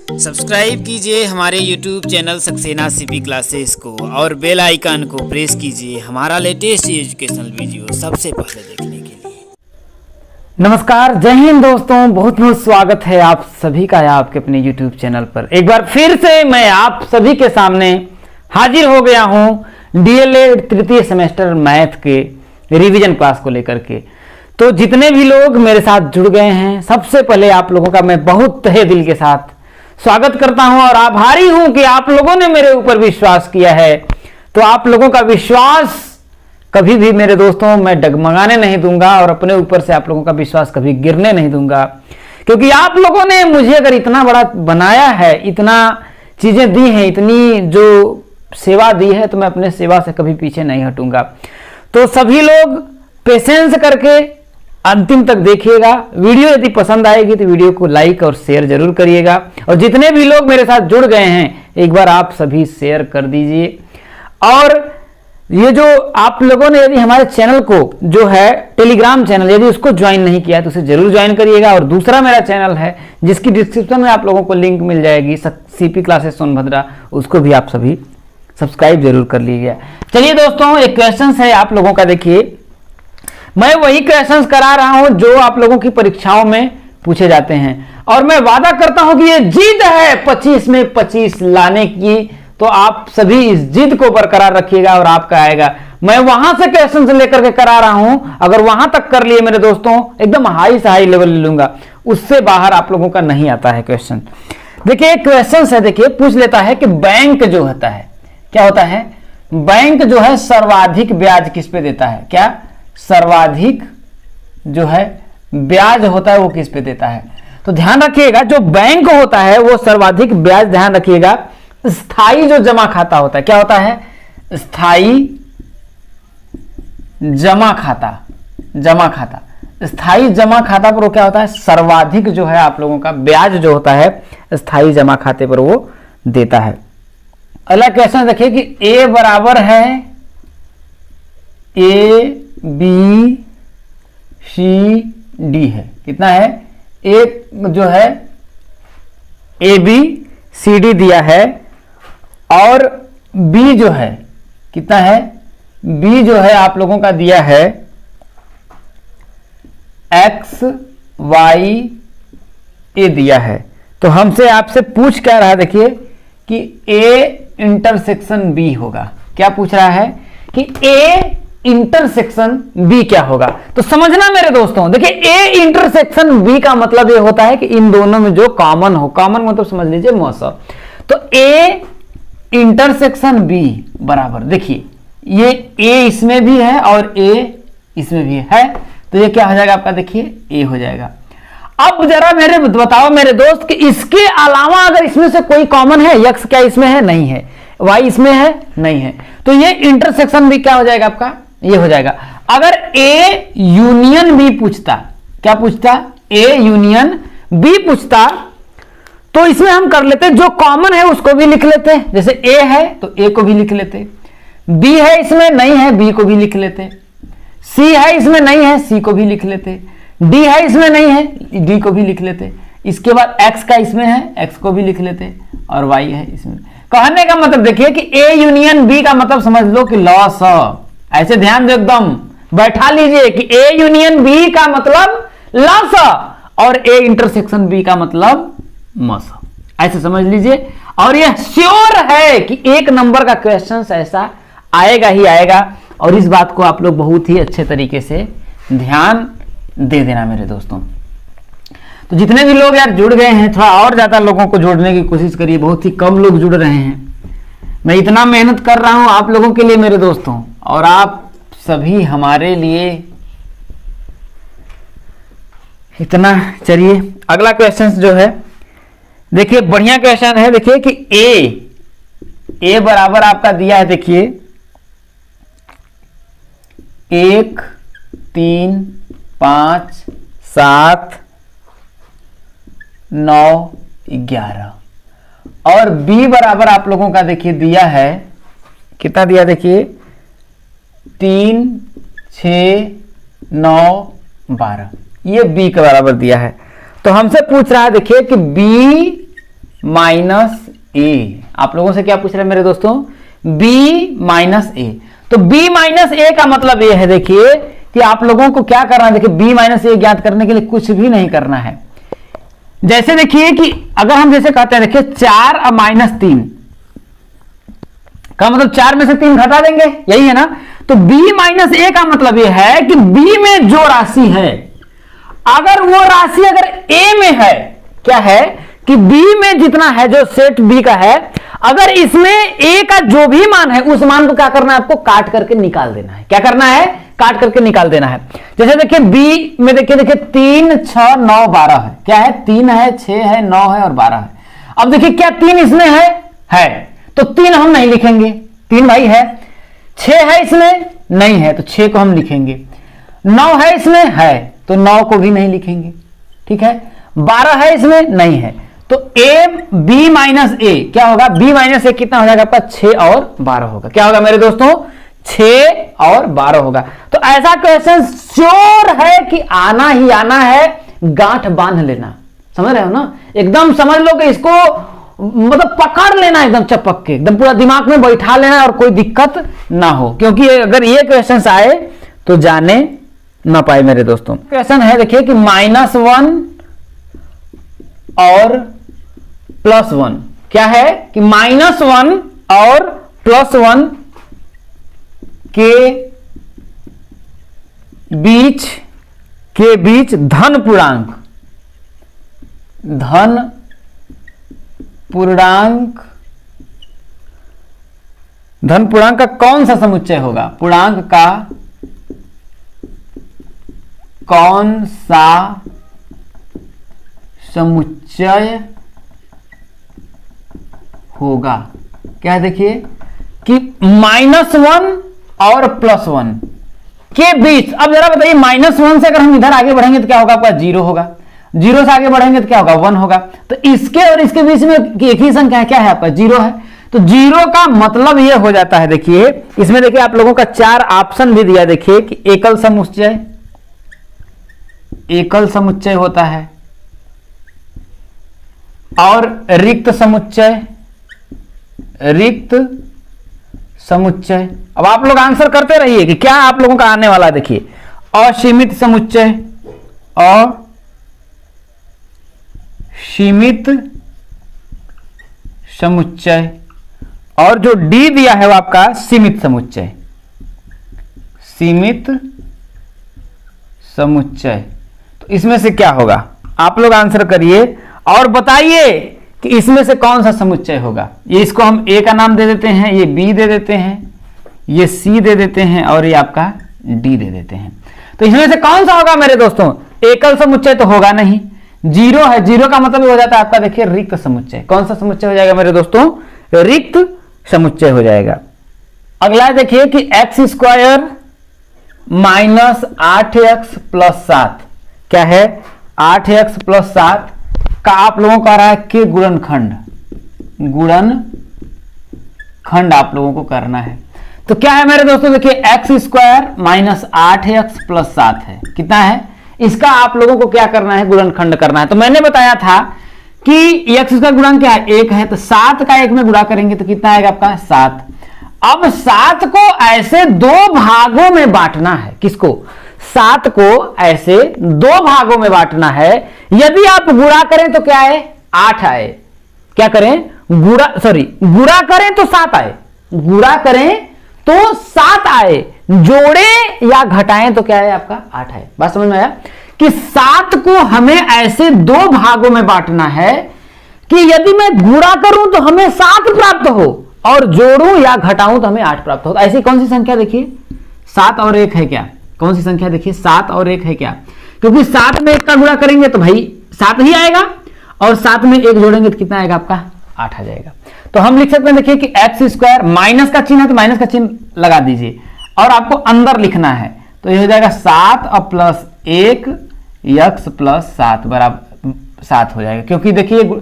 Subscribe कीजिए हमारे YouTube channel Saxena CP classes को और बेल आइकन को प्रेस कीजिए हमारा लेटेस्ट एजुकेशनल वीडियो सबसे पहले देखने के लिए। नमस्कार, जय हिंद दोस्तों, बहुत बहुत स्वागत है आप सभी का आपके अपने YouTube चैनल पर। एक बार फिर से मैं आप सभी के सामने हाजिर हो गया हूं डीएलएड तृतीय सेमेस्टर मैथ के रिवीजन क्लास को लेकर के। तो जितने भी लोग मेरे साथ जुड़ गए हैं, सबसे पहले आप लोगों का मैं बहुत तहे दिल के साथ स्वागत करता हूं और आभारी हूं कि आप लोगों ने मेरे ऊपर विश्वास किया है। तो आप लोगों का विश्वास कभी भी मेरे दोस्तों मैं डगमगाने नहीं दूंगा और अपने ऊपर से आप लोगों का विश्वास कभी गिरने नहीं दूंगा, क्योंकि आप लोगों ने मुझे अगर इतना बड़ा बनाया है, इतना चीजें दी हैं, इतनी जो सेवा दी है, तो मैं अपने सेवा से कभी पीछे नहीं हटूंगा। तो सभी लोग पेशेंस करके अंतिम तक देखिएगा। वीडियो यदि पसंद आएगी तो वीडियो को लाइक और शेयर जरूर करिएगा और जितने भी लोग मेरे साथ जुड़ गए हैं एक बार आप सभी शेयर कर दीजिए। और ये जो आप लोगों ने यदि हमारे चैनल को जो है टेलीग्राम चैनल यदि उसको ज्वाइन नहीं किया तो उसे जरूर ज्वाइन करिएगा। और दूसरा मेरा चैनल है जिसकी डिस्क्रिप्शन में आप लोगों को लिंक मिल जाएगी, सीपी क्लासेस सोनभद्रा, उसको भी आप सभी सब्सक्राइब जरूर कर लीजिए। चलिए दोस्तों, एक क्वेश्चन है आप लोगों का। देखिए, मैं वही क्वेश्चंस करा रहा हूं जो आप लोगों की परीक्षाओं में पूछे जाते हैं और मैं वादा करता हूं कि ये जिद है 25 में 25 लाने की, तो आप सभी इस जिद को बरकरार रखिएगा और आपका आएगा। मैं वहां से क्वेश्चंस लेकर के करा रहा हूं, अगर वहां तक कर लिए मेरे दोस्तों एकदम हाई से हाई लेवल ले लूंगा, उससे बाहर आप लोगों का नहीं आता है क्वेश्चन। देखिए क्वेश्चन है, देखिए पूछ लेता है कि बैंक जो होता है क्या होता है, बैंक जो है सर्वाधिक ब्याज किस पे देता है, क्या सर्वाधिक जो है ब्याज होता है वो किस पे देता है। तो ध्यान रखिएगा जो बैंक होता है वो सर्वाधिक ब्याज, ध्यान रखिएगा स्थायी जो जमा खाता होता है, क्या होता है स्थायी जमा खाता, जमा खाता, स्थायी जमा खाता पर वो क्या होता है सर्वाधिक जो है आप लोगों का ब्याज जो होता है स्थायी जमा खाते पर वो देता है। अगला क्वेश्चन देखिए कि ए बराबर है ए बी सी डी है, कितना है एक जो है ए बी सी डी दिया है और बी जो है कितना है, बी जो है आप लोगों का दिया है एक्स वाई ए दिया है। तो हमसे आपसे पूछ क्या रहा है, देखिए कि ए इंटरसेक्शन बी होगा, क्या पूछ रहा है कि ए इंटरसेक्शन बी क्या होगा। तो समझना मेरे दोस्तों, देखिए ए इंटरसेक्शन बी का मतलब ये होता है कि इन दोनों में जो कॉमन हो, कॉमन मतलब समझ लीजिए मौसम। तो ए इंटरसेक्शन बी बराबर, देखिए ये ए इसमें भी है और ए इसमें भी है, तो ये क्या हो जाएगा आपका, देखिए ए हो जाएगा। अब जरा मेरे बताओ मेरे दोस्त कि इसके अलावा अगर इसमें से कोई कॉमन है, यक्स क्या इसमें है, नहीं है, वाई इसमें है, नहीं है, तो ये इंटरसेक्शन भी क्या हो जाएगा आपका, ये हो जाएगा। अगर ए यूनियन बी पूछता, क्या पूछता, ए यूनियन बी पूछता, तो इसमें हम कर लेते जो कॉमन है उसको भी लिख लेते, जैसे ए है तो ए को भी लिख लेते, बी है इसमें नहीं है बी को भी लिख लेते, सी है इसमें नहीं है सी को भी लिख लेते, डी है इसमें नहीं है डी को भी लिख लेते, इसके बाद एक्स का इसमें है एक्स को भी लिख लेते और वाई है इसमें। कहने का मतलब देखिए कि ए यूनियन बी का मतलब समझ लो कि लॉस, ऐसे ध्यान दो एकदम बैठा लीजिए कि ए यूनियन बी का मतलब लॉस और ए इंटरसेक्शन बी का मतलब मस, ऐसे समझ लीजिए। और यह श्योर है कि एक नंबर का क्वेश्चन ऐसा आएगा ही आएगा और इस बात को आप लोग बहुत ही अच्छे तरीके से ध्यान दे देना मेरे दोस्तों। तो जितने भी लोग यार जुड़ गए हैं, थोड़ा और ज्यादा लोगों को जोड़ने की कोशिश करिए, बहुत ही कम लोग जुड़ रहे हैं। मैं इतना मेहनत कर रहा हूं आप लोगों के लिए मेरे दोस्तों और आप सभी हमारे लिए इतना। चलिए अगला क्वेश्चन जो है, देखिए बढ़िया क्वेश्चन है। देखिए कि ए बराबर आपका दिया है, देखिए 1 3 5 7 9 11 और बी बराबर आप लोगों का देखिए दिया है, कितना दिया, देखिए 3 6 9 12, ये बी के बराबर दिया है। तो हमसे पूछ रहा है देखिए कि b माइनस ए। आप लोगों से क्या पूछ रहे हैं मेरे दोस्तों? बी माइनस ए। तो बी माइनस ए का मतलब ये है, देखिए कि आप लोगों को क्या करना है, देखिए बी माइनस ए ज्ञात करने के लिए कुछ भी नहीं करना है। जैसे देखिए कि अगर हम जैसे कहते हैं, देखिए 4 और माइनस 3 का मतलब 4 में से 3 घटा देंगे, यही है ना। तो b माइनस ए का मतलब यह है कि b में जो राशि है, अगर वो राशि अगर a में है, क्या है कि b में जितना है, जो सेट b का है, अगर इसमें a का जो भी मान है, उस मान को क्या करना है, आपको काट करके निकाल देना है। क्या करना है? काट करके निकाल देना है। जैसे देखिए b में देखिए 3 6 9 12 है। क्या है? 3 है, 6 है, 9 है और 12 है। अब देखिए क्या 3 इसमें है तो 3 हम नहीं लिखेंगे, 3 भाई है। 6 है इसमें, नहीं है, तो 6 को हम लिखेंगे। 9 है इसमें, है, तो 9 को भी नहीं लिखेंगे, ठीक है। 12 है इसमें, नहीं है, तो a b माइनस ए क्या होगा? b माइनस ए कितना हो जाएगा आपका? 6 और 12 होगा। क्या होगा मेरे दोस्तों? 6 और 12 होगा। तो ऐसा क्वेश्चन श्योर है कि आना ही आना है, गांठ बांध लेना। समझ रहे हो ना? एकदम समझ लो कि इसको मतलब पकड़ लेना एकदम चपक के, एकदम पूरा दिमाग में बैठा लेना और कोई दिक्कत ना हो, क्योंकि अगर ये क्वेश्चन आए तो जाने ना पाए मेरे दोस्तों। क्वेश्चन है देखिए कि -1 और +1। क्या है कि -1 और +1 के बीच धन पूर्णांक का कौन सा समुच्चय होगा? पूर्णांक का कौन सा समुच्चय होगा? क्या है देखिए कि -1 और +1 के बीच। अब जरा बताइए, -1 से अगर हम इधर आगे बढ़ेंगे तो क्या होगा? आपका 0 होगा। 0 से आगे बढ़ेंगे तो क्या होगा? 1 होगा। तो इसके और इसके बीच में एक ही संख्या है, क्या है आपका? 0 है। तो 0 का मतलब यह हो जाता है, देखिए इसमें देखिए आप लोगों का 4 ऑप्शन भी दिया, देखिए कि एकल समुच्चय होता है, और रिक्त समुच्चय। अब आप लोग आंसर करते रहिए कि क्या आप लोगों का आने वाला है। देखिए असीमित समुच्चय, और जो डी दिया है वो आपका सीमित समुच्चय। तो इसमें से क्या होगा? आप लोग आंसर करिए और बताइए कि इसमें से कौन सा समुच्चय होगा। ये इसको हम ए का नाम दे देते हैं, ये बी दे देते हैं, ये सी दे देते हैं, और ये आपका डी दे देते हैं। तो इसमें से कौन सा होगा मेरे दोस्तों? एकल समुच्चय तो होगा नहीं, 0 है। 0 का मतलब हो जाता है आपका, देखिए रिक्त समुच्चय। कौन सा समुच्चय हो जाएगा मेरे दोस्तों? रिक्त समुच्चय हो जाएगा। अगला देखिए कि x² - 8x + 7। क्या है? 8x + 7 का आप लोगों को आ रहा है कि गुणनखंड आप लोगों को करना है। तो क्या है मेरे दोस्तों? देखिए x² - 8x + 7 है। कितना है? इसका आप लोगों को क्या करना है? गुणनखंड करना है। तो मैंने बताया था कि x का गुणांक क्या है? 1 है। तो 7 का 1 में गुणा करेंगे तो कितना आएगा आपका? 7। अब 7 को ऐसे 2 भागों में बांटना है। किसको? 7 को ऐसे 2 भागों में बांटना है। यदि आप गुणा करें तो क्या है? 8 आए। क्या करें? गुणा करें तो 7 आए। गुणा करें तो 7 आए, जोड़े या घटाएं तो क्या है आपका? 8 आए। बात समझ में आया कि 7 को हमें ऐसे 2 भागों में बांटना है कि यदि मैं गुणा करूं तो हमें 7 प्राप्त हो, और जोड़ूं या घटाऊं तो हमें 8 प्राप्त हो। तो ऐसी कौन सी संख्या देखिए? 7 और 1 है क्या? कौन सी संख्या देखिए? 7 और 1 है क्या? क्योंकि 7 में 1 का गुणा करेंगे तो भाई 7 ही आएगा, और 7 में 1 जोड़ेंगे तो कितना आएगा आपका? 8 आ जाएगा। तो हम लिख सकते हैं देखिए कि x² माइनस का चिन्ह है तो माइनस का चिन्ह लगा दीजिए, और आपको अंदर लिखना है। तो ये हो जाएगा 7 और +1 x + 7 बराबर 7 हो जाएगा, क्योंकि देखिए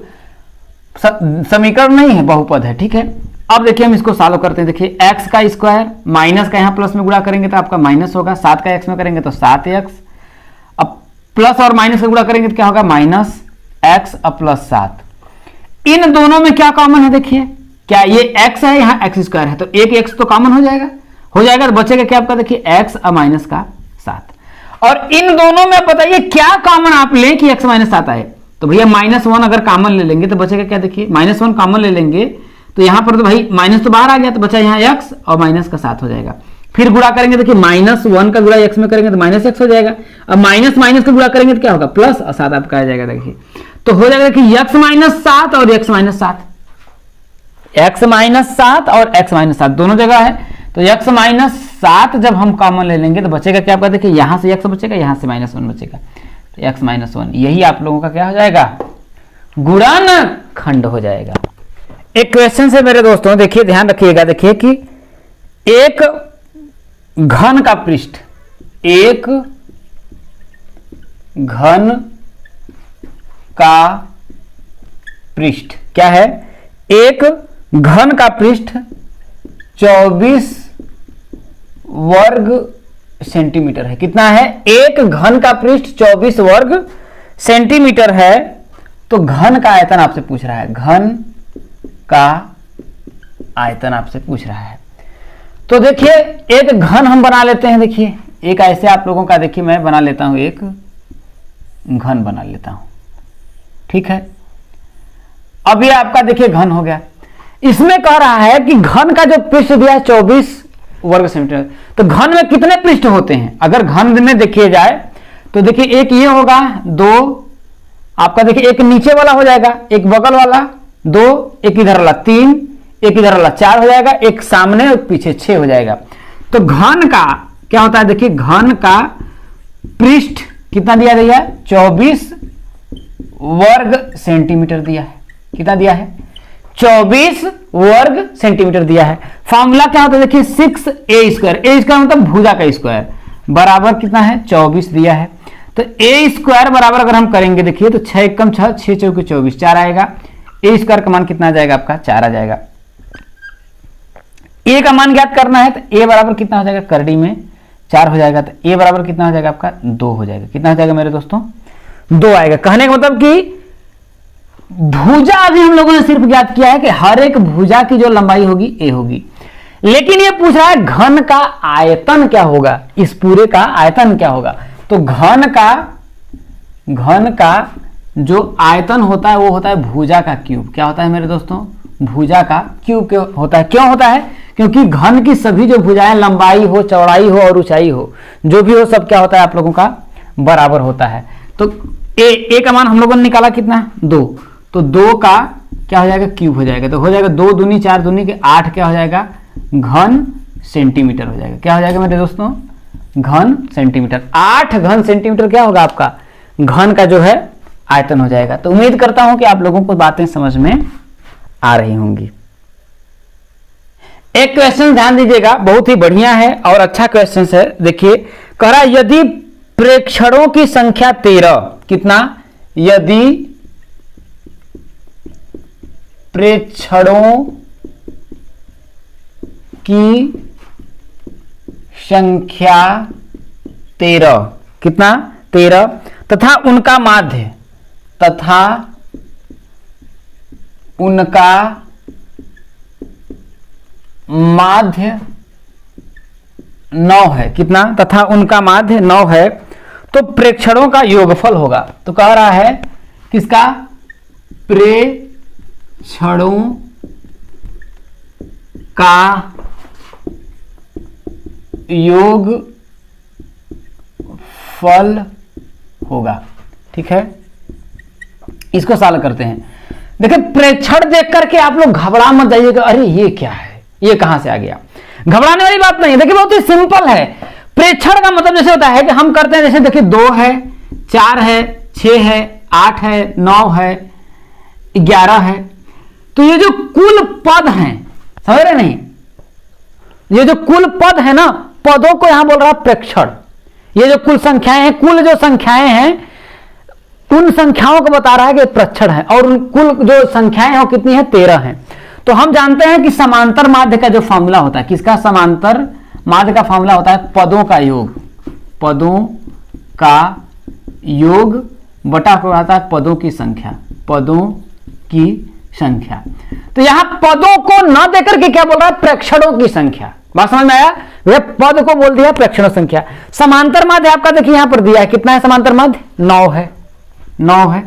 समीकरण नहीं है, बहुपद है। ठीक है, अब देखिए हम इसको सॉल्व करते हैं। देखिए x का स्क्वायर माइनस का यहाँ प्लस में गुणा करेंगे तो आपका माइनस होगा, 7 का x में करेंगे तो 7x, अब प्लस और माइनस का गुणा करेंगे तो क्या होगा? -x + 7। इन दोनों में क्या कॉमन है देखिए, क्या ये x है, यहाँ x स्क्वायर है, तो एक x तो कॉमन हो जाएगा तो बचेगा क्या आपका, देखिए x और माइनस का 7। और इन दोनों में बताइए क्या कॉमन आप लें कि x माइनस 7 आए, तो भैया -1 अगर कॉमन ले लेंगे तो बचेगा क्या, देखिए -1 कॉमन ले लेंगे तो यहां पर तो भाई माइनस तो बाहर आ गया, तो बचा यहाँ x और माइनस का 7 हो जाएगा। फिर गुणा करेंगे, देखिए -1 का गुणा x में करेंगे तो -x हो जाएगा, अब माइनस माइनस का गुणा करेंगे तो क्या होगा, प्लस और 7 आपका आ जाएगा। देखिए तो हो जाएगा कि x माइनस 7 और x माइनस 7, x माइनस 7 और x माइनस 7 दोनों जगह है, तो x माइनस 7 जब हम कॉमन ले लेंगे तो बचेगा क्या आपका, देखिए यहां से x बचेगा, यहां से -1 बचेगा, तो x माइनस 1 यही आप लोगों का क्या हो जाएगा, गुणनखंड हो जाएगा। एक क्वेश्चन से मेरे दोस्तों देखिए ध्यान रखिएगा, देखिए कि एक घन का पृष्ठ, एक घन का पृष्ठ क्या है, एक घन का पृष्ठ 24 वर्ग सेंटीमीटर है। कितना है, एक घन का पृष्ठ 24 वर्ग सेंटीमीटर है। तो घन का आयतन आपसे पूछ रहा है, घन का आयतन आपसे पूछ रहा है। तो देखिए एक घन हम बना लेते हैं, देखिए एक ऐसे आप लोगों का, देखिए मैं बना लेता हूं, एक घन बना लेता हूं, ठीक है। अब ये आपका देखिए घन हो गया। इसमें कह रहा है कि घन का जो पृष्ठ दिया है 24 वर्ग सेंटीमीटर, तो घन में कितने पृष्ठ होते हैं, अगर घन में देखिए जाए तो देखिए एक ये होगा, दो आपका देखिए एक नीचे वाला हो जाएगा, एक बगल वाला 2, एक इधर वाला 3, एक इधर वाला 4 हो जाएगा, एक सामने और पीछे 6 हो जाएगा। तो घन का क्या होता है, देखिए घन का पृष्ठ कितना दिया गया है, 24 वर्ग सेंटीमीटर दिया है। कितना दिया है, 24 वर्ग सेंटीमीटर दिया है। फॉर्मूला क्या होता है, देखिए 6a², a स्क्वायर मतलब भुजा का स्क्वायर, बराबर कितना है 24 दिया है। तो a² बराबर अगर हम करेंगे, देखिए तो 6 एकम 6, 6 चौके 24, 4 आएगा। a² का मान कितना आ जाएगा आपका, 4 आ जाएगा। a का मान ज्ञात करना है, तो a बराबर कितना हो जाएगा, करड़ी में 4 हो जाएगा, तो a बराबर कितना हो जाएगा आपका, 2 हो जाएगा। कितना हो जाएगा मेरे दोस्तों, 2 आएगा। कहने का मतलब कि भुजा अभी हम लोगों ने सिर्फ ज्ञात किया है कि हर एक भुजा की जो लंबाई होगी a होगी, लेकिन ये पूछ रहा है घन का आयतन क्या होगा, इस पूरे का आयतन क्या होगा। तो घन का जो आयतन होता है वो होता है भुजा का क्यूब। क्या होता है मेरे दोस्तों, भुजा का क्यूब क्यों होता है, क्यों होता है, क्योंकि घन की सभी जो भुजाएं, लंबाई हो, चौड़ाई हो और ऊंचाई हो, जो भी हो, सब क्या होता है आप लोगों का बराबर होता है। तो ए का मान हम लोगों ने निकाला कितना, 2, तो 2 का क्या हो जाएगा, क्यूब हो जाएगा। तो हो जाएगा 2 दूनी 4 दूनी के 8, क्या हो जाएगा, घन सेंटीमीटर हो जाएगा। क्या हो जाएगा मेरे दोस्तों, घन सेंटीमीटर। 8 घन सेंटीमीटर क्या होगा आपका, घन का जो है आयतन हो जाएगा। तो उम्मीद करता हूं कि आप लोगों को बातें समझ में आ रही होंगी। एक क्वेश्चन ध्यान दीजिएगा, बहुत ही बढ़िया है और अच्छा क्वेश्चन है। देखिए कह रहा यदि प्रेक्षणों की संख्या 13, कितना, यदि प्रेक्षणों की संख्या 13, कितना, 13, तथा उनका माध्य, तथा उनका माध्य 9 है। कितना, तथा उनका माध्य 9 है, तो प्रेक्षणों का योगफल होगा। तो कह रहा है किसका, प्रेक्षणों का योगफल होगा। ठीक है, इसको सॉल्व करते हैं। देखिए प्रेक्षण देख करके आप लोग घबरा मत जाइएगा, अरे ये क्या है, ये कहां से आ गया, घबराने वाली बात नहीं है। देखिए बहुत ही सिंपल है। प्रेक्षण का मतलब जैसे होता है कि हम करते हैं, जैसे देखिए 2 है, 4 है, 6 है, 8 है, 9 है, 11 है, तो ये जो कुल पद हैं, समझ रहे नहीं, ये जो कुल पद है ना, पदों को यहां बोल रहा है प्रेक्षण। ये जो कुल संख्याएं हैं, कुल जो संख्याएं हैं, उन संख्याओं को बता रहा है कि प्रेक्षण है, और उन कुल जो संख्याएं हैं वो कितनी है, 13 है। तो हम जानते हैं कि समांतर माध्य का जो फॉर्मूला होता है, किसका, समांतर माध्य का फॉर्मूला होता है पदों का योग, पदों का योग बटा को आता है पदों की संख्या, पदों की संख्या। तो यहां पदों को न देकर के क्या बोल रहा है, प्रेक्षणों की संख्या। बात समझ में आया, वह पद को बोल दिया प्रेक्षणों संख्या। समांतर माध्य आपका देखिए यहां पर दिया है, कितना है समांतर माध्य, 9 है, 9 है।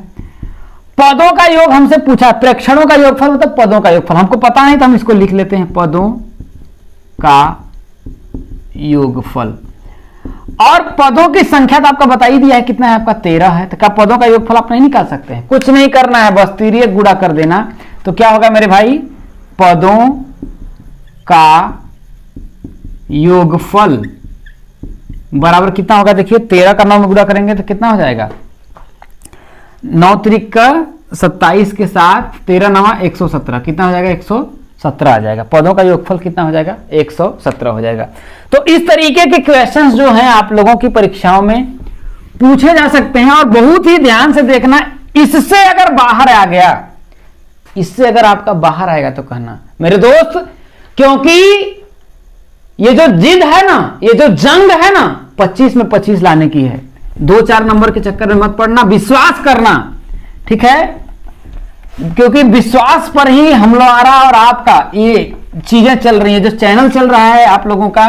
पदों का योग हमसे पूछा, प्रेक्षणों का योगफल मतलब पदों का योगफल, हमको पता नहीं तो हम इसको लिख लेते हैं, पदों का योगफल। और पदों की संख्या तो आपका बता ही दिया है, कितना है आपका 13 है। तो क्या पदों का योगफल आप नहीं निकाल सकते हैं, कुछ नहीं करना है, बस तिर्यक गुणा कर देना। तो क्या होगा मेरे भाई, पदों का योगफल बराबर कितना होगा, देखिए 13 का 9 में गुणा करेंगे तो कितना हो जाएगा, 9 त्रिक का 27 के साथ 13 9 117, कितना हो जाएगा 117 आ जाएगा। पदों का योगफल कितना हो जाएगा, 117 हो जाएगा। तो इस तरीके के क्वेश्चंस जो हैं आप लोगों की परीक्षाओं में पूछे जा सकते हैं, और बहुत ही ध्यान से देखना, इससे अगर बाहर आ गया, इससे अगर आपका बाहर आएगा तो कहना मेरे दोस्त, क्योंकि ये जो जिद है ना, ये जो जंग है ना, 25 में 25 लाने की है। 2-4 नंबर के चक्कर में मत पड़ना, विश्वास करना, ठीक है, क्योंकि विश्वास पर ही हमारा और आपका ये चीजें चल रही हैं, जो चैनल चल रहा है आप लोगों का,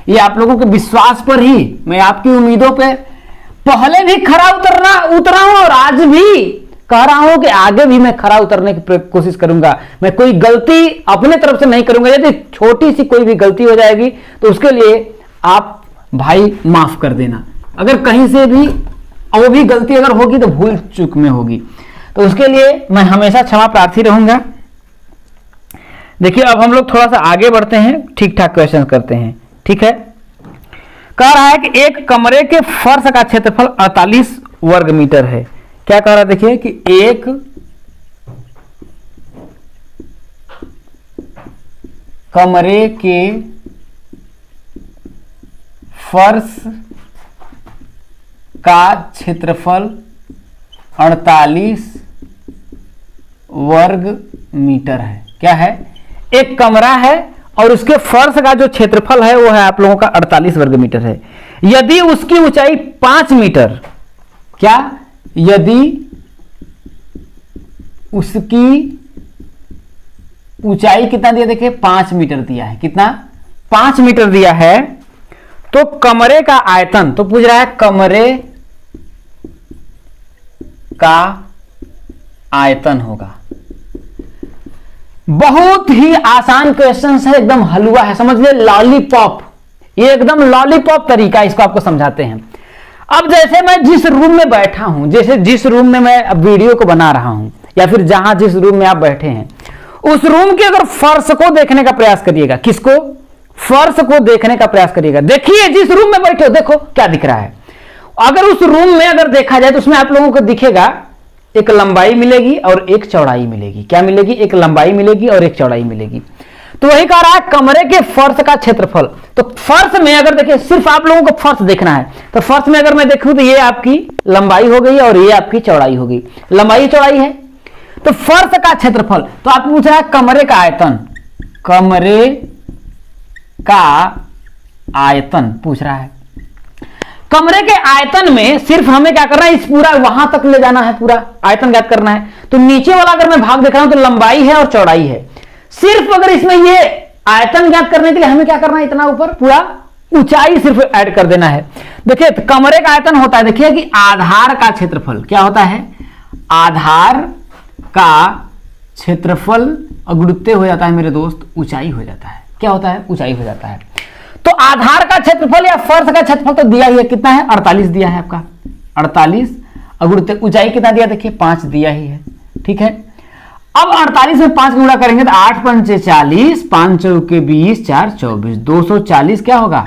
ये आप लोगों के विश्वास पर ही, मैं आपकी उम्मीदों पे पहले भी खरा उतरा हूं और आज भी कह रहा हूं कि आगे भी मैं खरा उतरने की कोशिश करूंगा। मैं कोई गलती अपने तरफ से नहीं करूंगा, यदि छोटी सी कोई भी गलती हो जाएगी तो उसके लिए आप भाई माफ कर देना। अगर कहीं से भी वो भी गलती अगर होगी तो भूल चूक में होगी, तो उसके लिए मैं हमेशा क्षमा प्रार्थी रहूंगा। देखिए अब हम लोग थोड़ा सा आगे बढ़ते हैं, ठीक ठाक क्वेश्चन करते हैं, ठीक है। कह रहा है कि एक कमरे के फर्श का क्षेत्रफल 48 वर्ग मीटर है। क्या कह रहा है, देखिए कि एक कमरे के फर्श का क्षेत्रफल 48 वर्ग मीटर है। क्या है, एक कमरा है और उसके फर्श का जो क्षेत्रफल है वो है आप लोगों का 48 वर्ग मीटर है। यदि उसकी ऊंचाई 5 मीटर, क्या, यदि उसकी ऊंचाई कितना दिया, देखिए 5 मीटर दिया है, कितना, 5 मीटर दिया है, तो कमरे का आयतन, तो पूछ रहा है कमरे का आयतन होगा। बहुत ही आसान क्वेश्चन है, एकदम हलवा है, समझ ले, लॉलीपॉप, ये एकदम लॉलीपॉप तरीका, इसको आपको समझाते हैं। अब जैसे मैं जिस रूम में बैठा हूं, जैसे जिस रूम में मैं अब वीडियो को बना रहा हूं, या फिर जहां जिस रूम में आप बैठे हैं, उस रूम के अगर फर्श को देखने का प्रयास करिएगा, किसको, फर्श को देखने का प्रयास करिएगा। देखिए जिस रूम में बैठे हो, देखो क्या दिख रहा है। अगर उस रूम में अगर देखा जाए तो उसमें आप लोगों को दिखेगा एक लंबाई मिलेगी और एक चौड़ाई मिलेगी। क्या मिलेगी, एक लंबाई मिलेगी और एक चौड़ाई मिलेगी। तो वही कह रहा है कमरे के फर्श का क्षेत्रफल। तो फर्श में अगर देखिए, सिर्फ आप लोगों को फर्श देखना है, तो फर्श में अगर मैं देखूं तो ये आपकी लंबाई हो गई और ये आपकी चौड़ाई हो गई, लंबाई चौड़ाई है। तो फर्श का क्षेत्रफल, तो आप पूछ रहा है कमरे का आयतन, कमरे का आयतन पूछ रहा है। कमरे के आयतन में सिर्फ हमें क्या करना है, इस पूरा वहां तक ले जाना है, पूरा आयतन ज्ञात करना है। तो नीचे वाला अगर मैं भाग देख रहा हूं तो लंबाई है और चौड़ाई है। सिर्फ अगर इसमें ये आयतन ज्ञात करने के लिए हमें क्या करना है, इतना ऊपर पूरा ऊंचाई सिर्फ ऐड कर देना है। देखिए तो कमरे का आयतन होता है, देखिए कि आधार का क्षेत्रफल, क्या होता है, आधार का क्षेत्रफल अगुणित हो जाता है मेरे दोस्त, ऊंचाई हो जाता है। क्या होता है, ऊंचाई हो जाता है। तो आधार का क्षेत्रफल या फर्श का क्षेत्रफल तो दिया ही है, कितना है, 48 दिया है आपका, 48 अगुणित ऊंचाई कितना दिया, देखिए 5 दिया ही है, ठीक है। अब 48 में 5 गुणा करेंगे तो 8 पंचे 40, 5 चौके 20, 4 24, 240 क्या होगा,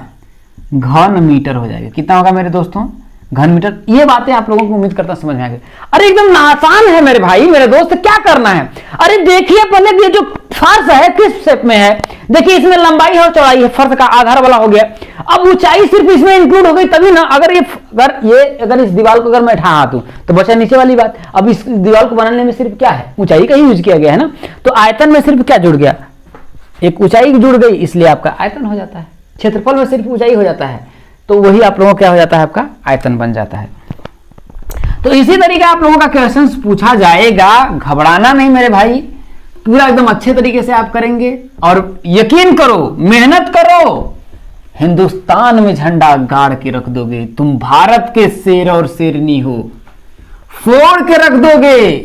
घन मीटर हो जाएगा। कितना होगा मेरे दोस्तों, घन मीटर। ये बातें आप लोगों को उम्मीद करता समझ में आ गई। अरे एकदम आसान है मेरे भाई मेरे दोस्त, क्या करना है, अरे देखिए पहले ये जो फर्श है किस शेप में है, देखिए इसमें लंबाई और चौड़ाई है, फर्श का आधार वाला हो गया। अब ऊंचाई सिर्फ इसमें इंक्लूड हो गई तभी ना, अगर इस दीवार को अगर मैं ढा दूं तो बचा नीचे वाली बात। अब इस दीवार को बनाने में सिर्फ क्या है, ऊंचाई का ही यूज किया गया है ना। तो आयतन में सिर्फ क्या जुड़ गया, एक ऊंचाई जुड़ गई, इसलिए आपका आयतन हो जाता है। क्षेत्रफल में सिर्फ ऊंचाई हो जाता है, तो वही आप लोगों को क्या हो जाता है, आपका आयतन बन जाता है। तो इसी तरीके आप लोगों का क्वेश्चन पूछा जाएगा, घबराना नहीं मेरे भाई, पूरा एकदम अच्छे तरीके से आप करेंगे और यकीन करो, मेहनत करो, हिंदुस्तान में झंडा गाड़ के रख दोगे। तुम भारत के शेर और शेरनी हो। फोड़ के रख दोगे,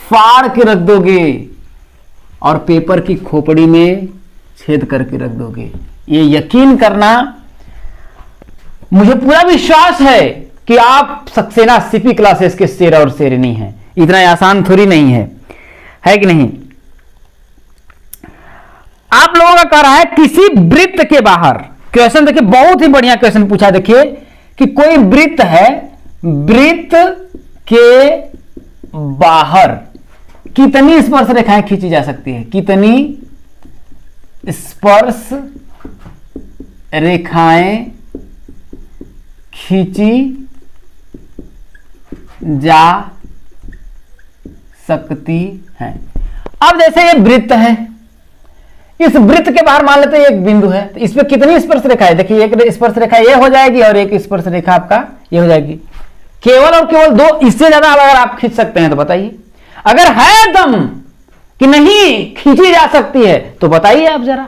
फाड़ के रख दोगे और पेपर की खोपड़ी में छेद करके रख दोगे। ये यकीन करना, मुझे पूरा विश्वास है कि आप सक्सेना सीपी क्लासेस के शेर और शेरनी हैं। इतना आसान थोड़ी नहीं है कि नहीं? आप लोगों का कह रहा है किसी वृत्त के बाहर। क्वेश्चन देखिए, बहुत ही बढ़िया क्वेश्चन पूछा। देखिए कि कोई वृत्त है, वृत्त के बाहर कितनी स्पर्श रेखाएं खींची जा सकती है? कितनी स्पर्श रेखाएं खींची जा सकती हैं? अब जैसे ये वृत्त है, इस वृत्त के बाहर मान लेते हैं एक बिंदु है, तो इसमें कितनी स्पर्श रेखा है? देखिए एक स्पर्श रेखा ये हो जाएगी और एक स्पर्श रेखा आपका ये हो जाएगी। केवल और केवल दो, इससे ज्यादा अगर आप खींच सकते हैं तो बताइए। अगर है दम कि नहीं खींची जा सकती है तो बताइए आप जरा।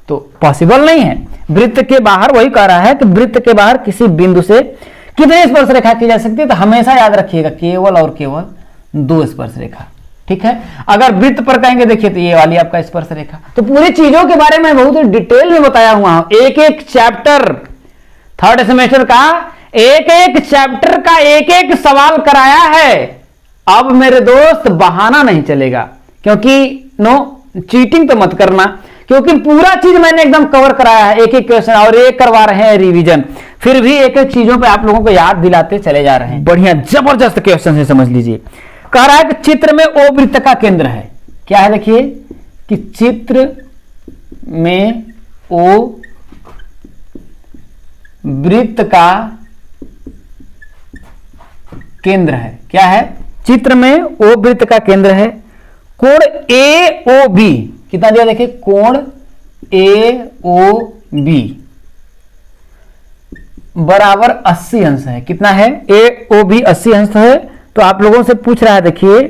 तो पॉसिबल नहीं है। वृत्त के बाहर, वही कह रहा है कि वृत्त के बाहर किसी बिंदु से कितनी स्पर्श रेखा की जा सकती है? तो हमेशा याद रखिएगा केवल और केवल दो स्पर्श रेखा। ठीक है, अगर वृत्त पर कहेंगे देखिए तो ये वाली आपका स्पर्श रेखा। तो पूरी चीजों के बारे में बहुत डिटेल में बताया हुआ हूं। एक एक चैप्टर, थर्ड सेमेस्टर का एक एक चैप्टर का एक एक सवाल कराया है। अब मेरे दोस्त बहाना नहीं चलेगा, क्योंकि नो चीटिंग तो मत करना, क्योंकि पूरा चीज मैंने एकदम कवर कराया है। एक एक क्वेश्चन और एक करवा रहे हैं रिवीजन, फिर भी एक एक चीजों पे आप लोगों को याद दिलाते चले जा रहे हैं। बढ़िया जबरदस्त क्वेश्चन है, समझ लीजिए। कह रहा है कि चित्र में ओ वृत्त का केंद्र है। क्या है? देखिए कि चित्र में ओ वृत्त का केंद्र है। क्या है? चित्र में ओ वृत्त का केंद्र है। कोण ए ओ बी कितना दिया? देखिए कोण ए ओ बी बराबर 80 अंश है। कितना है? ए ओ बी 80 अंश है। तो आप लोगों से पूछ रहा है देखिए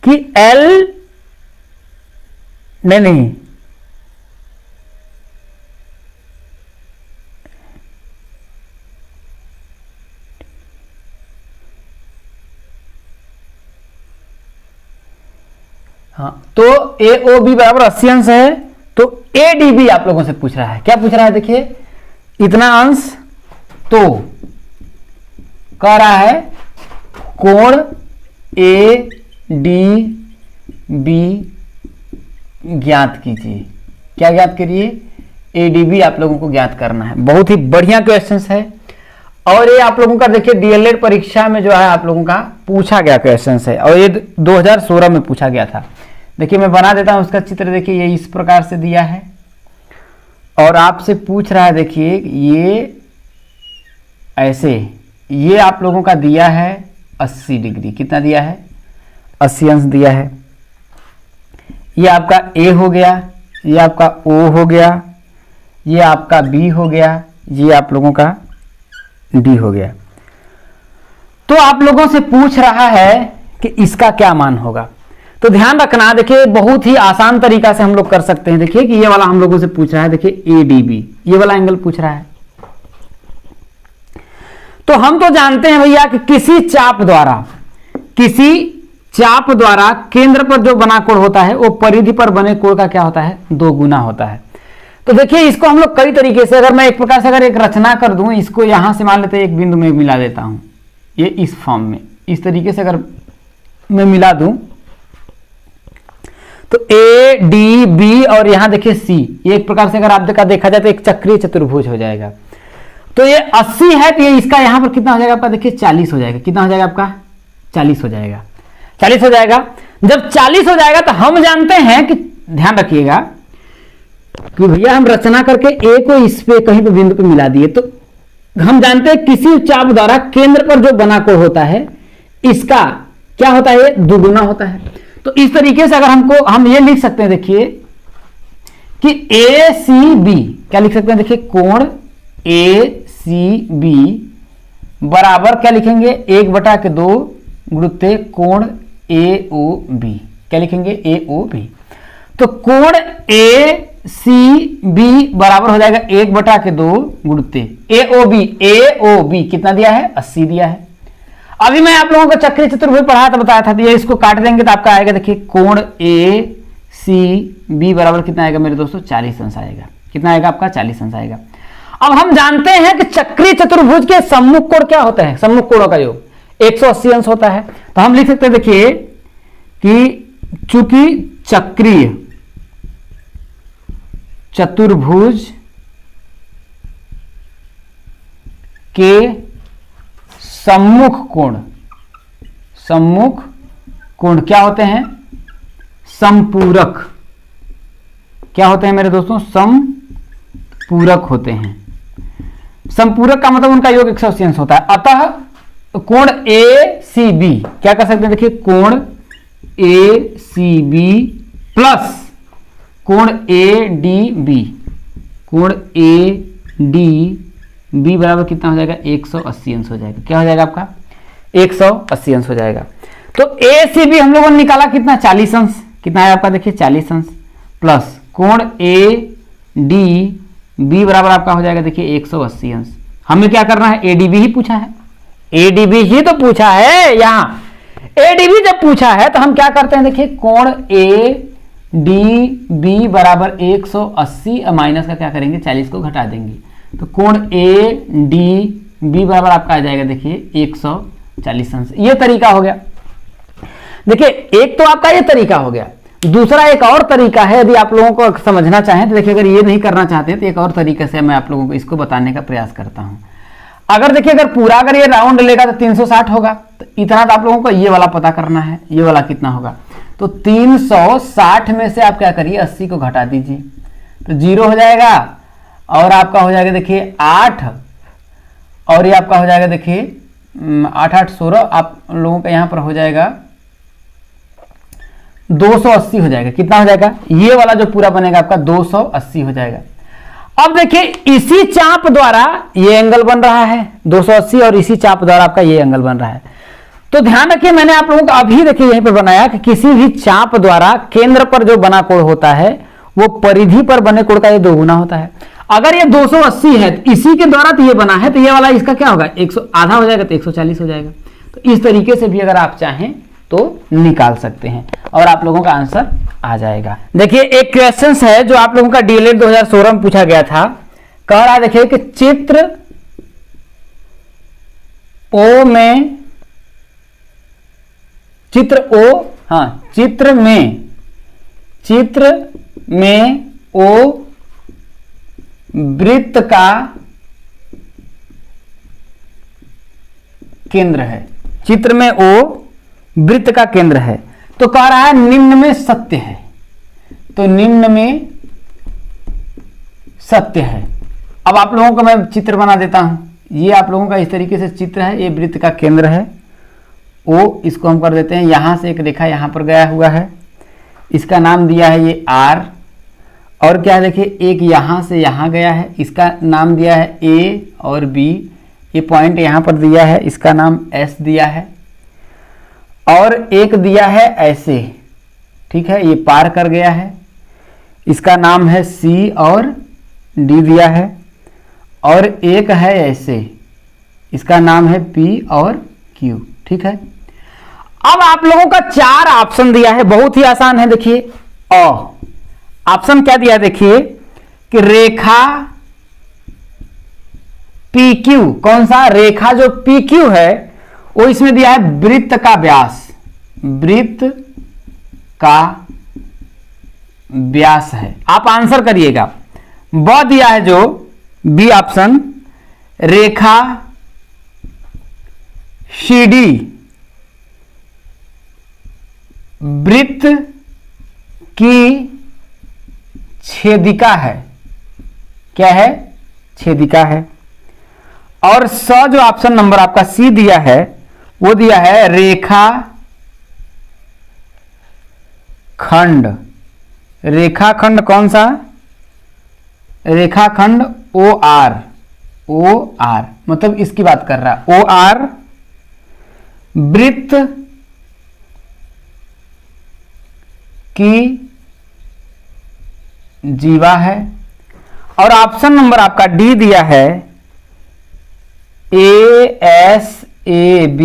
कि एल नहीं हाँ, तो ए ओ बी बराबर 80 अंश है। तो ए डी बी आप लोगों से पूछ रहा है। क्या पूछ रहा है? देखिए इतना अंश। तो कह रहा है कोण ए डी बी ज्ञात कीजिए। क्या ज्ञात करिए? ए डी बी आप लोगों को ज्ञात करना है। बहुत ही बढ़िया क्वेश्चन है और ये आप लोगों का देखिए डीएलएड परीक्षा में जो है आप लोगों का पूछा गया क्वेश्चन है और ये 2016 में पूछा गया था। देखिए मैं बना देता हूं उसका चित्र। देखिए ये इस प्रकार से दिया है और आपसे पूछ रहा है, देखिए ये ऐसे, ये आप लोगों का दिया है 80 डिग्री। कितना दिया है? 80 अंश दिया है। ये आपका ए हो गया, ये आपका ओ हो गया, ये आपका बी हो गया, ये आप लोगों का डी हो गया। तो आप लोगों से पूछ रहा है कि इसका क्या मान होगा। तो ध्यान रखना, देखिए बहुत ही आसान तरीका से हम लोग कर सकते हैं। देखिए कि ये वाला हम लोगों से पूछ रहा है, देखिए ए डी बी, ये वाला एंगल पूछ रहा है। तो हम तो जानते हैं भैया कि किसी चाप द्वारा केंद्र पर जो बना कोण होता है वो परिधि पर बने कोण का क्या होता है? 2 गुना होता है। तो देखिए इसको हम लोग कई तरीके से, अगर मैं एक प्रकार से अगर एक रचना कर दूं, इसको यहां से मान लेते हैं एक बिंदु में मिला देता हूं, ये इस फॉर्म में, इस तरीके से अगर मैं मिला दूं तो ए डी बी और यहां देखिए सी, ये एक प्रकार से अगर आप देखा जाए तो एक चक्रीय चतुर्भुज हो जाएगा। तो ये 80 है तो ये इसका यहां पर कितना हो जाएगा आपका? देखिए 40 हो जाएगा। कितना हो जाएगा आपका? 40 हो जाएगा। 40 हो जाएगा। जब 40 हो जाएगा तो हम जानते हैं कि, ध्यान रखिएगा कि भैया हम रचना करके ए को इस पे कहीं पे बिंदु पे मिला दिए, तो हम जानते हैं किसी चाप द्वारा केंद्र पर जो बना कोण होता है इसका क्या होता है? दुगुना होता है। तो इस तरीके से अगर हम ये लिख सकते हैं, देखिए कि ए सी बी, क्या लिख सकते हैं? देखिए कोण ए सी बी बराबर क्या लिखेंगे? 1/2 गुणित कोण ए ओ बी, क्या लिखेंगे, ए ओ बी। तो कोण ए सी बी बराबर हो जाएगा 1/2 गुणते ए ओ बी कितना दिया है, 80 दिया है। अभी मैं आप लोगों को चक्रीय चतुर्भुज पढ़ाया था, बताया था, तो ये इसको काट देंगे तो आपका आएगा, देखिए कोण ए सी बी बराबर कितना आएगा मेरे दोस्तों, 40 अंश आएगा। कितना आएगा आपका, 40 अंश आएगा। अब हम जानते हैं कि चक्रीय चतुर्भुज के सम्मुख कोण क्या होता है, सम्मुख कोणों का योग 180 अंश होता है। तो हम लिख सकते हैं, देखिए कि चूंकि चक्रीय चतुर्भुज के सम्मुख कोण क्या होते हैं, समपूरक। क्या होते हैं मेरे दोस्तों, समपूरक होते हैं। समपूरक का मतलब उनका योग 180 अंश होता है। अतः कोण ए सी बी क्या कर सकते हैं, देखिए कोण ए सी बी प्लस कोण ए डी बी, कोण ए डी बी बराबर कितना हो जाएगा, 180 अंश हो जाएगा। क्या हो जाएगा आपका, 180 अंश हो जाएगा। तो ए सी बी हम लोगों ने निकाला कितना, 40 अंश। कितना है आपका, देखिए 40 अंश प्लस कोण ए डी बी बराबर आपका हो जाएगा, देखिए 180 अंश। हमें क्या करना है, एडीबी ही पूछा है, एडीबी ही तो पूछा है। यहाँ एडीबी जब पूछा है तो हम क्या करते हैं, देखिए कोण ए डी बी बराबर 180 माइनस का क्या करेंगे, 40 को घटा देंगे। तो कोण ए डी बी बराबर आपका आ जाएगा, देखिए 140 अंश। ये तरीका हो गया। देखिए एक तो आपका ये तरीका हो गया, दूसरा एक और तरीका है, यदि आप लोगों को समझना चाहें तो देखिए, अगर ये नहीं करना चाहते हैं तो एक और तरीके से मैं आप लोगों को इसको बताने का प्रयास करता हूं। अगर देखिए अगर पूरा अगर ये राउंड लेगा तो 360 होगा, तो इतना तो आप लोगों को ये वाला पता करना है, ये वाला कितना होगा। तो 360 में से आप क्या करिए, 80 को घटा दीजिए तो 0 हो जाएगा, और आपका हो जाएगा देखिए 8, और ये आपका हो जाएगा देखिए 8 8 16, आप लोगों का यहाँ पर हो जाएगा 280 हो जाएगा। कितना हो जाएगा, ये वाला जो पूरा बनेगा आपका 280 हो जाएगा। अब देखिए इसी चाप द्वारा ये एंगल बन रहा है 280, और इसी चाप द्वारा आपका ये एंगल बन रहा है। तो ध्यान रखिए, मैंने आप लोगों को अभी देखिए यहीं पर बनाया कि किसी भी चाप द्वारा केंद्र पर जो बना कोण होता है वो परिधि पर बने कोण का ये 2 गुना होता है। अगर ये 280 है तो इसी के द्वारा तो ये बना है, तो ये वाला इसका क्या होगा, 100 आधा हो जाएगा तो 140 हो जाएगा। तो इस तरीके से भी अगर आप चाहें तो निकाल सकते हैं और आप लोगों का आंसर आ जाएगा। देखिए एक क्वेश्चन है जो आप लोगों का डीएलएड 2016 में पूछा गया था। कह रहा है देखिए कि चित्र ओ में ओ वृत्त का केंद्र है। चित्र में ओ वृत्त का केंद्र है, तो कह रहा है निम्न में सत्य है। तो निम्न में सत्य है। अब आप लोगों को मैं चित्र बना देता हूं। ये आप लोगों का इस तरीके से चित्र है, ये वृत्त का केंद्र है ओ, इसको हम कर देते हैं, यहां से एक रेखा यहां पर गया हुआ है, इसका नाम दिया है ये आर, और क्या है देखिए एक यहां से यहां गया है, इसका नाम दिया है ए और बी, ये पॉइंट यहां पर दिया है, इसका नाम एस दिया है, और एक दिया है ऐसे, ठीक है, ये पार कर गया है, इसका नाम है सी और डी दिया है, और एक है ऐसे, इसका नाम है पी और क्यू, ठीक है। अब आप लोगों का 4 ऑप्शन दिया है, बहुत ही आसान है। देखिए ऑप्शन क्या दिया, देखिए कि रेखा पी क्यू, कौन सा रेखा जो पी क्यू है वो इसमें दिया है वृत्त का व्यास, वृत्त का व्यास है। आप आंसर करिएगा। ब दिया है जो बी ऑप्शन, रेखा सीडी वृत्त की छेदिका है। क्या है, छेदिका है। और स जो ऑप्शन नंबर आपका सी दिया है वो दिया है रेखा खंड। रेखाखंड कौन सा, रेखाखंड ओ आर, ओ आर मतलब इसकी बात कर रहा है, ओ आर वृत्त की जीवा है। और ऑप्शन नंबर आपका डी दिया है ASAB।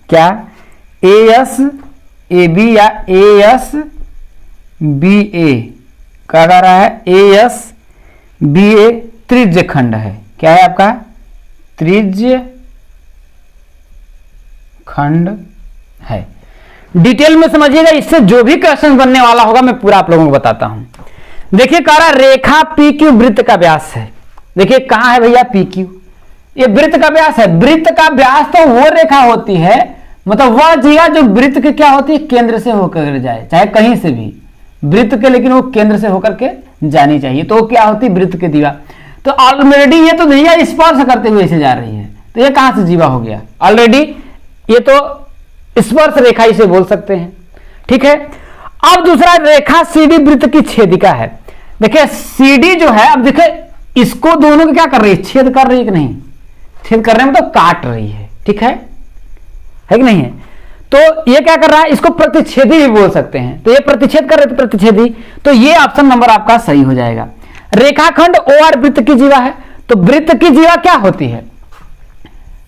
क्या ASAB या ASBA क्या कह रहा है? ASBA त्रिज्य खंड है। क्या है आपका? त्रिज्य खंड है। डिटेल में समझिएगा, इससे जो भी क्वेश्चन बनने वाला होगा मैं पूरा आप लोगों को बताता हूं। देखिए कह रहा रेखा PQ वृत्त का व्यास है। देखिए कहां है भैया PQ? ये वृत्त का व्यास है। वृत्त का व्यास तो वो रेखा होती है, मतलब वह जीवा जो वृत्त के क्या होती है, केंद्र से होकर जाए, चाहे कहीं से भी वृत्त के, लेकिन वो केंद्र से होकर के जानी चाहिए, तो क्या होती है? वृत्त के जीवा। तो ऑलरेडी ये तो भैया स्पर्श करते हुए ऐसे जा रही है, तो ये कहां से जीवा हो गया? ऑलरेडी ये तो स्पर्श रेखा इसे बोल सकते हैं। ठीक है। अब दूसरा रेखा CD वृत्त की छेदिका है। देखिए CD जो है, अब देखिए इसको दोनों को क्या कर रही है? छेद कर रही है कि नहीं? छेद कर रहे हैं मतलब काट रही है। ठीक है कि नहीं है? तो ये क्या कर रहा है? इसको प्रतिच्छेदी भी बोल सकते हैं। तो ये प्रतिच्छेद कर रहे थे, प्रतिच्छेदी, तो ये ऑप्शन नंबर आपका सही हो जाएगा। रेखाखंड OR वृत्त की जीवा है। तो वृत्त की जीवा क्या होती है?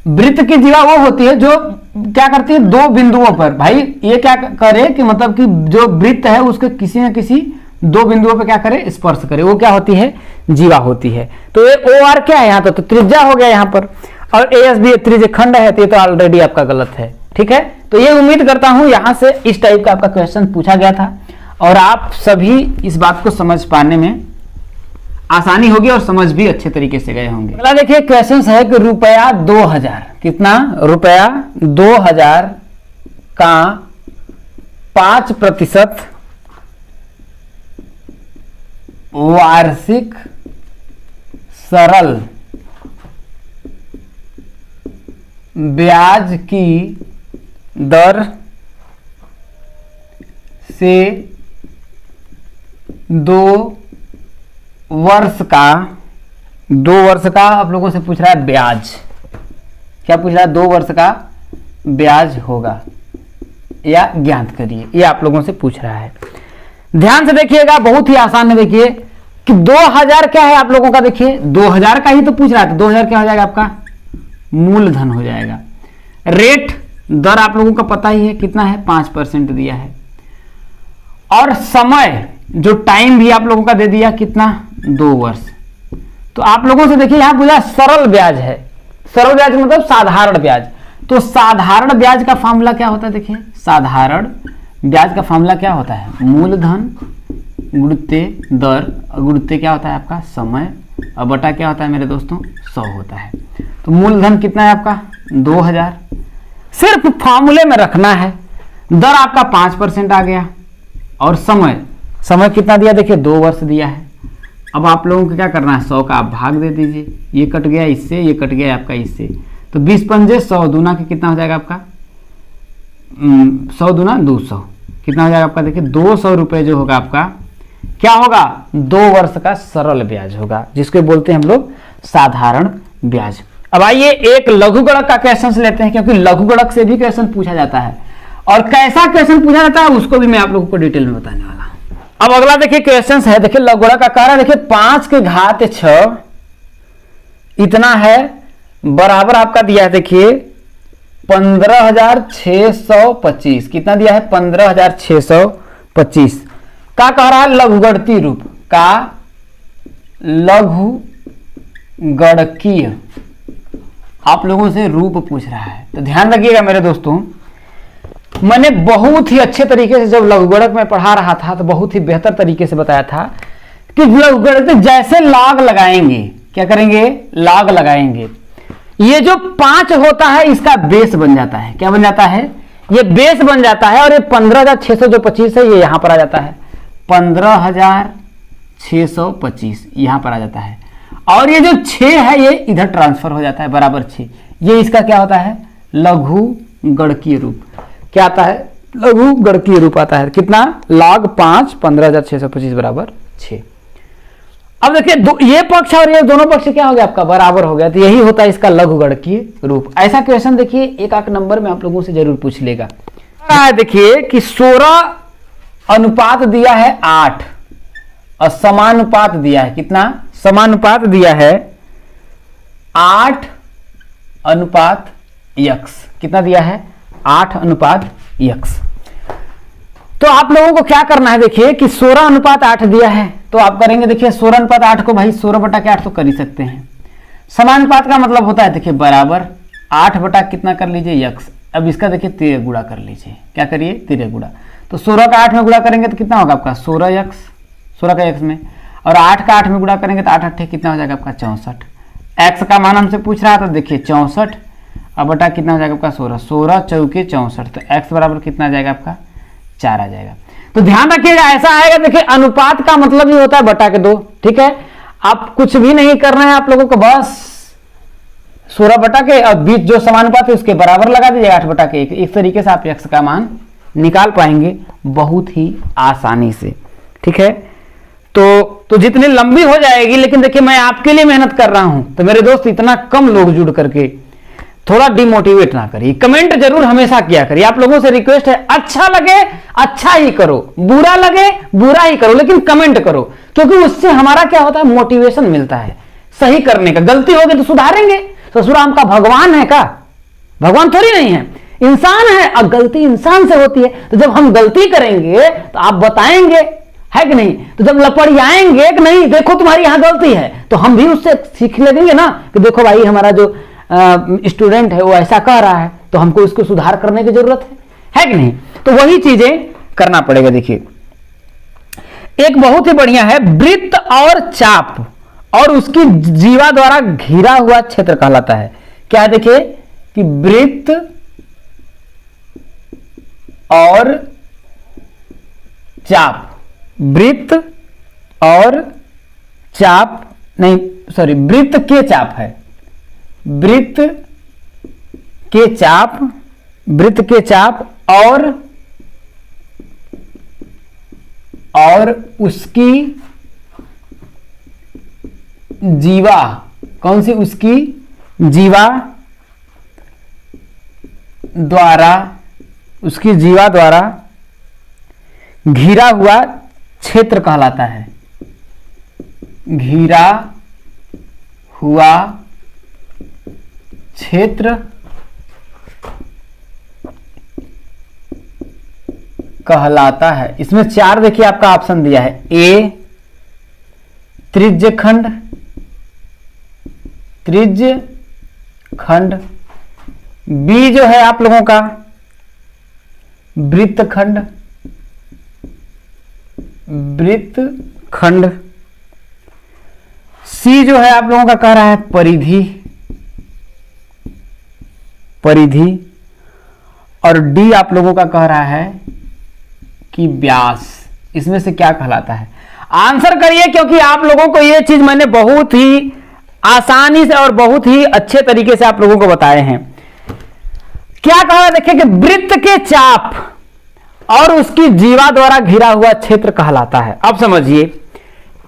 वृत्त की जीवा वो होती है जो क्या करती है? दो बिंदुओं पर, भाई ये क्या करे कि मतलब कि जो वृत्त है उसके किसी न किसी दो बिंदुओं पर क्या करे? स्पर्श करे, वो क्या होती है? जीवा होती है। तो ये OR क्या है? यहां तो त्रिज्या हो गया यहां पर, और ASB त्रिज्य खंड है, तो ये तो ऑलरेडी आपका गलत है। ठीक है। तो ये उम्मीद करता हूं यहां से इस टाइप का आपका क्वेश्चन पूछा गया था और आप सभी इस बात को समझ पाने में आसानी होगी और समझ भी अच्छे तरीके से गए होंगे। अगला देखिए क्वेश्चन है कि रुपया 2000, कितना? रुपया 2000 का 5% वार्षिक सरल ब्याज की दर से 2 वर्ष का आप लोगों से पूछ रहा है ब्याज। क्या पूछ रहा है? 2 वर्ष का ब्याज होगा या ज्ञात करिए, ये आप लोगों से पूछ रहा है। ध्यान से देखिएगा, बहुत ही आसान है। देखिए कि 2000 क्या है आप लोगों का? देखिए 2000 का ही तो पूछ रहा है, तो 2000 क्या हो जाएगा आपका? मूलधन हो जाएगा। रेट दर आप लोगों का पता ही है कितना है? 5% दिया है। और समय जो टाइम भी आप लोगों का दे दिया कितना? 2 वर्ष। तो आप लोगों से देखिए यहां पूछा सरल ब्याज है। सरल ब्याज मतलब साधारण ब्याज। तो साधारण ब्याज का फॉर्मूला क्या होता है? देखिए साधारण ब्याज का फॉर्मूला क्या होता है? मूलधन गुणित दर, गुणित क्या होता है आपका? समय, और बटा क्या होता है मेरे दोस्तों? 100 होता है। तो मूलधन कितना है आपका? 2000। सिर्फ फॉर्मूले में रखना है। दर आपका 5% आ गया, और समय कितना दिया? देखिए 2 वर्ष दिया है। अब आप लोगों को क्या करना है? 100 का आप भाग दे दीजिए। ये कट गया इससे, ये कट गया आपका इससे, तो 20 पंजे 100, दूना के कितना हो जाएगा आपका? 100 दूना 200, कितना हो जाएगा आपका? देखिए 200 रुपए जो होगा आपका क्या होगा? 2 वर्ष का सरल ब्याज होगा, जिसको बोलते हैं हम लोग साधारण ब्याज। अब आइए एक लघु गणक का क्वेश्चन लेते हैं, क्योंकि लघु गणक से भी क्वेश्चन पूछा जाता है, और कैसा क्वेश्चन पूछा जाता है उसको भी मैं आप लोगों को डिटेल में बताने वाला हूं। अब अगला देखिए क्वेश्चन है, देखिए लघु गणक का कह रहा है, देखिए 5 के घात 6 इतना है, बराबर आपका दिया है देखिए 15,625। कितना दिया है? 15,625 का कह रहा है लघुगणकीय रूप का, लघुगणकीय आप लोगों से रूप पूछ रहा है। तो ध्यान रखिएगा मेरे दोस्तों, मैंने बहुत ही अच्छे तरीके से जब लघुगणक में पढ़ा रहा था तो बहुत ही बेहतर तरीके से बताया था कि लघुगणक जैसे लॉग लगाएंगे, क्या करेंगे? लॉग लगाएंगे। ये जो 5 होता है इसका बेस बन जाता है। क्या बन जाता है? ये बेस बन जाता है, और ये 15,625 है, ये यहां पर आ जाता है 15,625 यहां पर आ जाता है, और ये जो 6 है ये इधर ट्रांसफर हो जाता है बराबर 6। ये इसका क्या होता है? लघुगणकीय रूप। क्या आता है? लघुगणकीय रूप आता है। कितना? log 5 15,625 बराबर 6। अब देखिए ये पक्ष और ये दोनों पक्ष क्या हो गया आपका? बराबर हो गया। तो यही होता है इसका लघुगणकीय रूप। ऐसा क्वेश्चन देखिए 1 नंबर में आप लोगों से जरूर पूछ लेगा। देखिए कि 16 अनुपात दिया है 8 और समानुपात दिया है कितना, समानुपात दिया है 8:x। कितना दिया है, 8:x। तो आप लोगों को क्या करना है, देखिए कि 16:8 दिया है तो आप करेंगे, देखिए 16:8 को भाई 16/8 तो कर ही सकते हैं। समानुपात का मतलब होता है देखिए बराबर 8 बटा कितना कर लीजिए x। अब इसका देखिए 13 गुणा कर लीजिए, क्या करिए 13 गुणा, तो 16 का 8 में गुणा करेंगे तो कितना होगा आपका 16x, 16 का x में, और 8 का 8 में गुणा करेंगे तो 8 8 कितना हो जाएगा आपका 64। x का मान हमसे पूछ रहा था, देखिए 64 अब बटा कितना हो जाएगा आपका 16, 16 चौके 64, तो x बराबर कितना आ जाएगा आपका 4 आ जाएगा। तो ध्यान रखिएगा ऐसा आएगा, देखिए अनुपात का मतलब ही होता है बटा के 2, ठीक है। आप कुछ भी नहीं करना है आप लोगों को, बस 16 बटा के और बीच जो समानुपात है उसके बराबर लगा दीजिए 8 बटा के 1। इस तरीके से आप x का मान निकाल पाएंगे बहुत ही आसानी से, ठीक है। तो जितनी लंबी हो जाएगी, लेकिन देखिए मैं आपके लिए मेहनत कर रहा हूं, तो मेरे दोस्त इतना कम लोग जुड़ करके थोड़ा डिमोटिवेट ना करिए, कमेंट जरूर हमेशा किया करिए। आप लोगों से रिक्वेस्ट है, अच्छा लगे अच्छा ही करो, बुरा लगे बुरा ही करो, लेकिन कमेंट करो, क्योंकि उससे हमारा क्या होता है, मोटिवेशन मिलता है सही करने का। गलती होगी तो सुधारेंगे। ससुराम का भगवान है का, भगवान थोड़ी नहीं है, इंसान है, और गलती इंसान से होती है। तो जब हम गलती करेंगे तो आप बताएंगे, है कि नहीं। तो जब लपड़ियाएंगे कि नहीं देखो तुम्हारी यहां गलती है, तो हम भी उससे सीख लेंगे ना कि देखो भाई हमारा जो स्टूडेंट है वो ऐसा कह रहा है, तो हमको इसको सुधार करने की जरूरत है कि नहीं। तो वही चीजें करना पड़ेगा। देखिए एक बहुत ही बढ़िया है, वृत्त और चाप और उसकी जीवा द्वारा घिरा हुआ क्षेत्र कहलाता है। क्या देखिए कि वृत्त और चाप, वृत्त और चाप नहीं सॉरी वृत्त के चाप है, वृत्त के चाप, वृत्त के चाप और उसकी जीवा, कौन सी, उसकी जीवा द्वारा, उसकी जीवा द्वारा घिरा हुआ क्षेत्र कहलाता है। घिरा हुआ क्षेत्र कहलाता है। इसमें 4 देखिए आपका ऑप्शन दिया है, ए त्रिज्य खंड, त्रिज्य खंड, बी जो है आप लोगों का वृत्त खंड, वृत्त खंड, सी जो है आप लोगों का कह रहा है परिधि, परिधि, और डी आप लोगों का कह रहा है कि व्यास। इसमें से क्या कहलाता है, आंसर करिए, क्योंकि आप लोगों को ये चीज मैंने बहुत ही आसानी से और बहुत ही अच्छे तरीके से आप लोगों को बताए हैं। क्या कहा, देखिए कि वृत्त के चाप और उसकी जीवा द्वारा घिरा हुआ क्षेत्र कहलाता है। अब समझिए,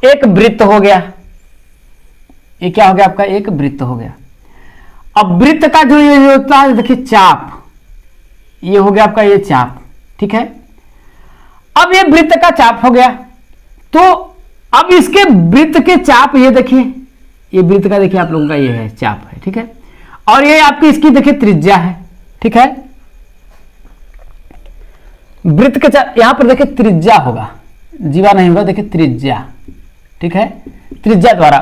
एक वृत्त हो गया, ये क्या हो गया आपका, एक वृत्त हो गया। अब वृत्त का जो ये होता है देखिए चाप, ये हो गया आपका ये चाप, ठीक है। अब ये वृत्त का चाप हो गया, तो अब इसके वृत्त के चाप, ये देखिए ये वृत्त का देखिए आप लोगों का ये है चाप है, ठीक है, और ये आपकी इसकी देखिए त्रिज्या है, ठीक है। वृत्त के चाप यहां पर देखिए त्रिज्या होगा, जीवा नहीं होगा, देखिए त्रिज्या, ठीक है, त्रिज्या द्वारा।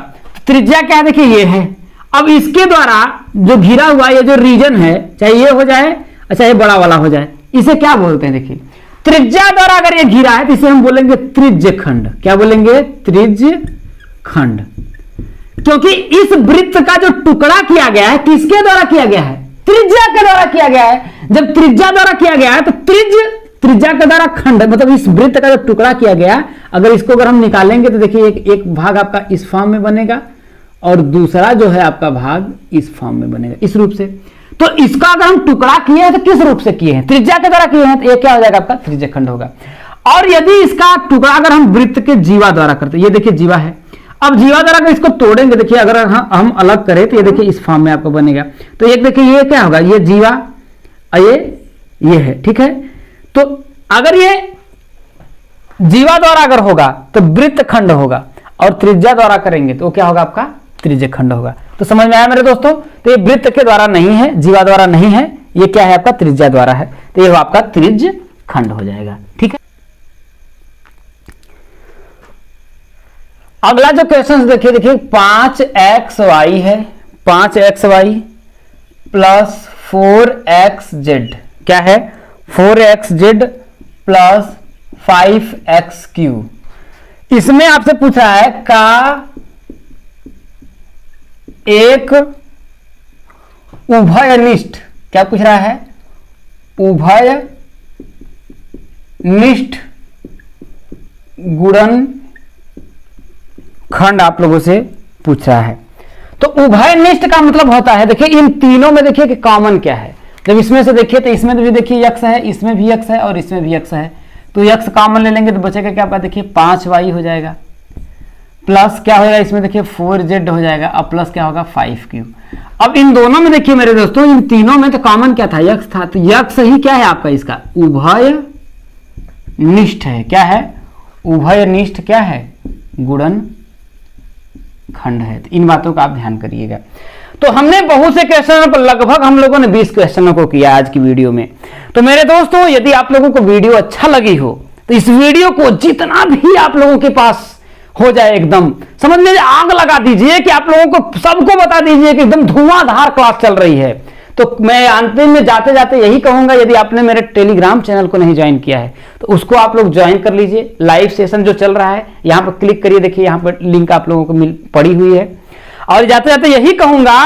त्रिज्या क्या है, देखिए ये है। अब इसके द्वारा जो घिरा हुआ ये जो रीजन है, चाहे ये हो जाए अच्छा ये बड़ा वाला हो जाए, इसे क्या बोलते हैं, देखिए त्रिज्या द्वारा अगर ये घिरा है तो इसे हम बोलेंगे त्रिज्य खंड। क्या बोलेंगे, त्रिज्य खंड, क्योंकि इस वृत्त का जो टुकड़ा किया गया है किसके द्वारा किया गया है, त्रिज्या के द्वारा किया गया है। जब त्रिज्या द्वारा किया गया है तो त्रिज्या के द्वारा खंड, मतलब इस वृत्त का जो टुकड़ा किया गया, अगर इसको अगर हम निकालेंगे तो देखिए एक भाग आपका इस फॉर्म में बनेगा और दूसरा जो है आपका भाग इस फॉर्म में बनेगा, इस रूप से। तो इसका अगर हम टुकड़ा किए हैं तो किस रूप से किए हैं, त्रिज्या के द्वारा किए हैं, तो ये क्या हो जाएगा आपका त्रिज्य खंड होगा। और यदि इसका टुकड़ा अगर हम वृत्त के जीवा द्वारा करते, ये देखिए जीवा है, अब जीवा द्वारा अगर इसको तोड़ेंगे, देखिए अगर हम अलग करें तो ये देखिए इस फॉर्म में आपको बनेगा। तो एक देखिए ये क्या होगा, ये जीवा, ये है, ठीक है। तो अगर ये जीवा द्वारा अगर होगा तो वृत्तखंड होगा, और त्रिज्या द्वारा करेंगे तो क्या होगा आपका त्रिज्यखंड होगा। तो समझ में आया मेरे दोस्तों। तो ये वृत्त के द्वारा नहीं है, जीवा द्वारा नहीं है, ये क्या है आपका त्रिज्या द्वारा है, तो ये आपका त्रिज्यखंड हो जाएगा। ठीक है, अगला जो क्वेश्चन देखिए 5xy है, 5xy प्लस 4xz, क्या है 4xz प्लस 5x3। इसमें आपसे पूछा है का एक उभयनिष्ठ, क्या पूछ रहा है, उभयनिष्ठ गुणनखंड आप लोगों से पूछ रहा है। तो उभयनिष्ठ का मतलब होता है, देखिए इन तीनों में देखिए कि कॉमन क्या है। जब इसमें से देखिए तो इसमें भी देखिए x है, इसमें भी x है और इसमें भी x है, तो x कॉमन ले लेंगे तो बचेगा क्या आपका, देखिए 5y हो जाएगा, प्लस क्या हो जाएगा इसमें देखिए 4z हो जाएगा, अब प्लस क्या होगा 5q। अब इन दोनों में देखिए मेरे दोस्तों, इन तीनों में तो कॉमन क्या था, x था, तो x ही क्या है आपका इसका उभयनिष्ठ है, क्या है उभयनिष्ठ, क्या है गुणनखंड है। तो इन बातों का आप ध्यान करिएगा। तो हमने बहुत से क्वेश्चनों पर लगभग हम लोगों ने 20 क्वेश्चनों को किया आज की वीडियो में। तो मेरे दोस्तों यदि आप लोगों को वीडियो अच्छा लगी हो तो इस वीडियो को जितना भी आप लोगों के पास हो जाए एकदम समझ लीजिए आग लगा दीजिए, कि आप लोगों को सबको बता दीजिए कि एकदम धुआंधार क्लास चल रही है। तो मैं अंतिम में जाते जाते यही कहूंगा, यदि आपने मेरे टेलीग्राम चैनल को नहीं ज्वाइन किया है तो उसको आप लोग ज्वाइन कर लीजिए। लाइव सेशन जो चल रहा है यहाँ पर क्लिक करिए, देखिए यहाँ पर लिंक आप लोगों को पड़ी हुई है। और जाते जाते यही कहूंगा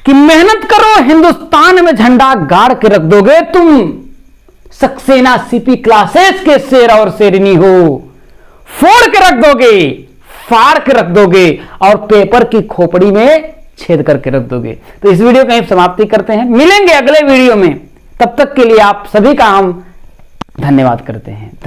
कि मेहनत करो, हिंदुस्तान में झंडा गाड़ के रख दोगे तुम, सक्सेना सीपी क्लासेस के शेर और शेरनी हो, फोड़ के रख दोगे, फाड़ के रख दोगे और पेपर की खोपड़ी में छेद करके रख दोगे। तो इस वीडियो का समाप्ति करते हैं, मिलेंगे अगले वीडियो में, तब तक के लिए आप सभी का हम धन्यवाद करते हैं।